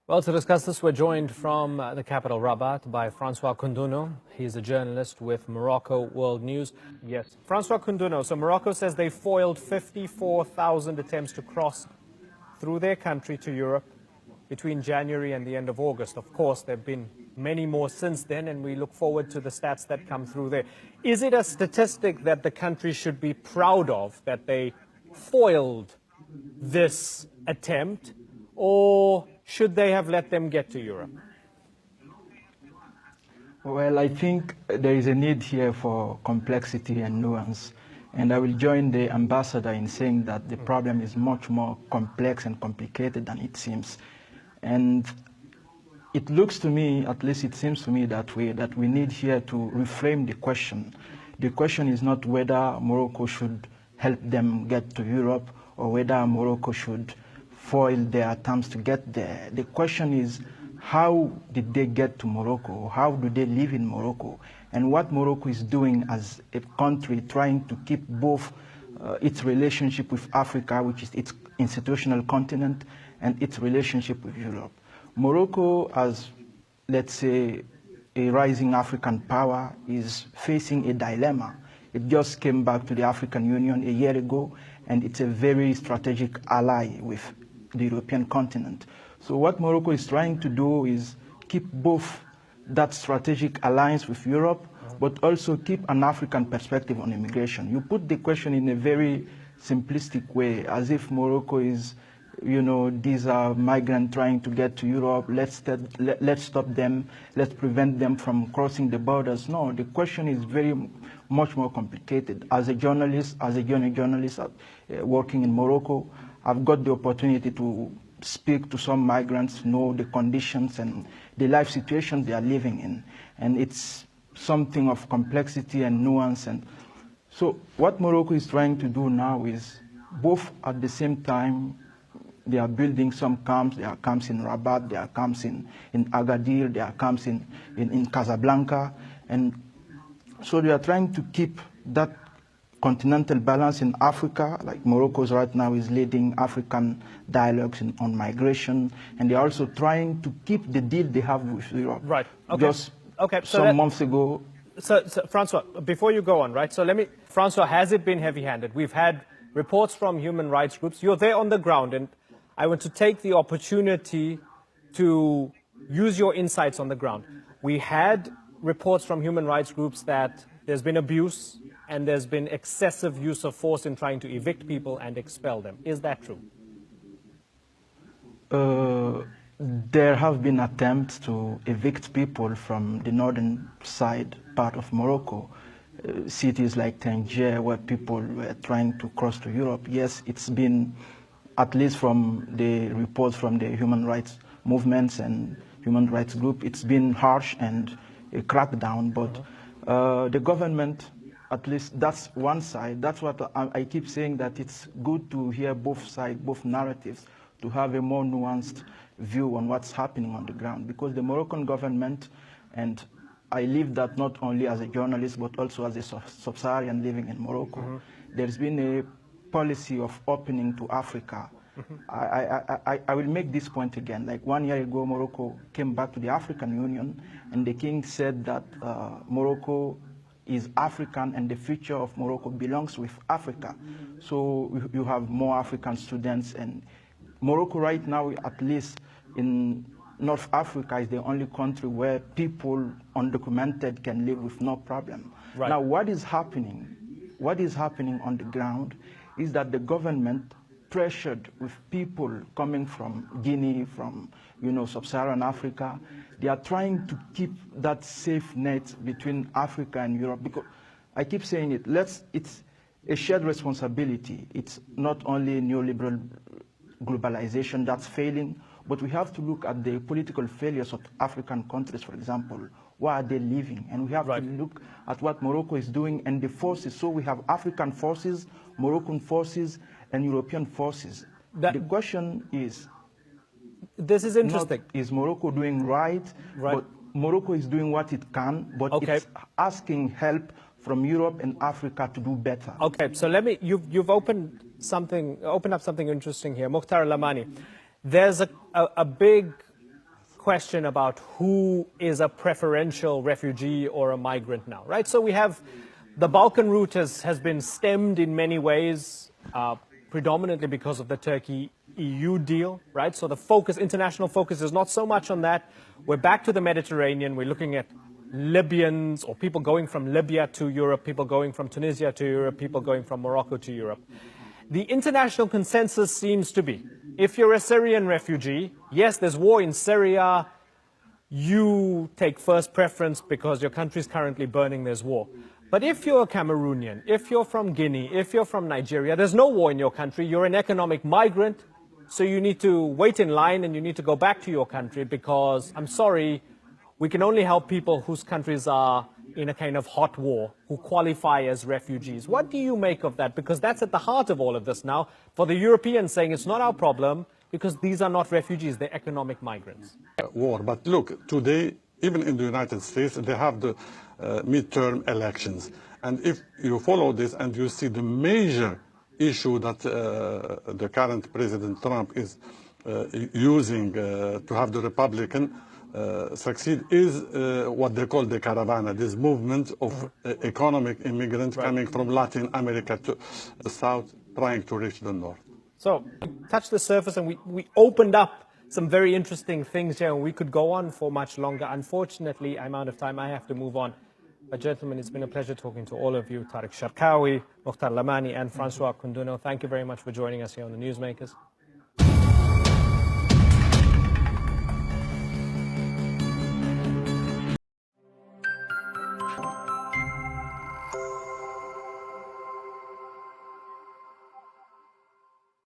Well, to discuss this, we're joined from the capital, Rabat, by Francois Kunduno. He's a journalist with Morocco World News. Yes. Francois Kunduno, so Morocco says they foiled 54,000 attempts to cross through their country to Europe between January and the end of August. Of course, there have been many more since then, and we look forward to the stats that come through there. Is it a statistic that the country should be proud of, that they foiled this attempt, or should they have let them get to Europe? Well, I think there is a need here for complexity and nuance. And I will join the ambassador in saying that the problem is much more complex and complicated than it seems. And it looks to me, at least it seems to me that we need here to reframe the question. The question is not whether Morocco should help them get to Europe or whether Morocco should foil their attempts to get there. The question is, how did they get to Morocco? How do they live in Morocco? And what Morocco is doing as a country trying to keep both its relationship with Africa, which is its institutional continent, and its relationship with Europe. Morocco, as, let's say, a rising African power, is facing a dilemma. It just came back to the African Union a year ago, and it's a very strategic ally with the European continent. So what Morocco is trying to do is keep both that strategic alliance with Europe, but also keep an African perspective on immigration. You put the question in a very simplistic way, as if Morocco is, you know, these are migrants trying to get to Europe, let's stop them, let's prevent them from crossing the borders. No, the question is very much more complicated. As a journalist, working in Morocco, I've got the opportunity to speak to some migrants, know the conditions and the life situation they are living in. And it's something of complexity and nuance. And so what Morocco is trying to do now is both at the same time, they are building some camps. There are camps in Rabat, there are camps in Agadir, there are camps in Casablanca. And so they are trying to keep that continental balance in Africa, like Morocco's right now is leading African dialogues on migration, and they're also trying to keep the deal they have with Europe. Right. Okay. Just some months ago. So, Francois, before you go on, right? So Francois, has it been heavy-handed? We've had reports from human rights groups. You're there on the ground, and I want to take the opportunity to use your insights on the ground. We had reports from human rights groups that there's been abuse and there's been excessive use of force in trying to evict people and expel them. Is that true? There have been attempts to evict people from the northern side part of Morocco, cities like Tangier, where people were trying to cross to Europe. Yes, it's been, at least from the reports from the human rights movements and human rights group, it's been harsh and a crackdown, but the government, at least that's one side. That's what I keep saying, that it's good to hear both sides, both narratives, to have a more nuanced view on what's happening on the ground. Because the Moroccan government, and I live that not only as a journalist, but also as a sub-Saharan living in Morocco, there's been a policy of opening to Africa. I will make this point again. Like 1 year ago, Morocco came back to the African Union, and the king said that Morocco is African and the future of Morocco belongs with Africa. So you have more African students, and Morocco right now, at least in North Africa, is the only country where people undocumented can live with no problem. Right. Now, what is happening on the ground is that the government pressured with people coming from Guinea, from, you know, sub-Saharan Africa. They are trying to keep that safe net between Africa and Europe, because I keep saying it, it's a shared responsibility. It's not only neoliberal globalization that's failing, but we have to look at the political failures of African countries, for example. Where are they living? And we have to look at what Morocco is doing and the forces. So we have African forces, Moroccan forces, and European forces. The question is, this is interesting. Is Morocco doing right? But Morocco is doing what it can, but it's asking help from Europe and Africa to do better. Okay, so you've opened up something interesting here. Mukhtar Lamani, there's a big question about who is a preferential refugee or a migrant now, right? So we have the Balkan route has been stemmed in many ways, predominantly because of the Turkey-EU deal, right? So the focus, international focus is not so much on that. We're back to the Mediterranean. We're looking at Libyans or people going from Libya to Europe, people going from Tunisia to Europe, people going from Morocco to Europe. The international consensus seems to be, if you're a Syrian refugee, yes, there's war in Syria, you take first preference because your country is currently burning, there's war. But if you're a Cameroonian, if you're from Guinea, if you're from Nigeria, there's no war in your country, you're an economic migrant, so you need to wait in line and you need to go back to your country because, I'm sorry, we can only help people whose countries are in a kind of hot war, who qualify as refugees. What do you make of that? Because that's at the heart of all of this now. For the Europeans saying it's not our problem because these are not refugees, they're economic migrants. War, but look, today, even in the United States, they have the midterm elections. And if you follow this and you see the major issue that the current President Trump is using to have the Republican succeed is what they call the caravana, this movement of economic immigrants coming from Latin America to the south, trying to reach the north. So we touched the surface and we opened up some very interesting things here, and we could go on for much longer. Unfortunately, I'm out of time. I have to move on. But gentlemen, it's been a pleasure talking to all of you. Tariq Sharkawi, Mukhtar Lamani, and Francois Kunduno. Thank you very much for joining us here on the Newsmakers.